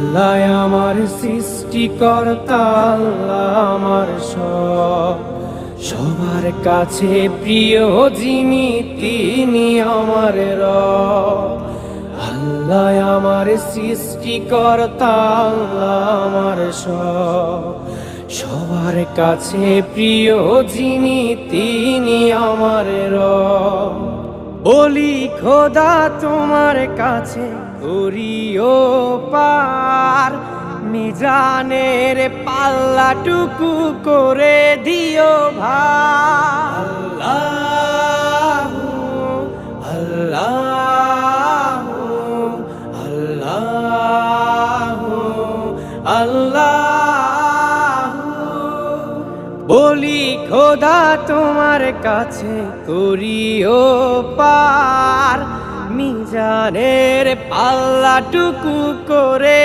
আল্লাহ আমার সৃষ্টিকর্তা, আল্লাহ আমার সবার কাছে প্রিয় যিনি তিনি আমার রব। আল্লাহ আমার সৃষ্টিকর্তা, আল্লাহ আমার সবার কাছে প্রিয় যিনি তিনি আমার রব। বলি খোদা তোমার কাছে করিও পার, মিজানের পাল্লাটুকু করে দিও ভার। আল্লাহ আল্লাহ আল্লাহ, বলি খোদা তোমার কাছে করিও পার, মিজানের পাল্লাটুকু করে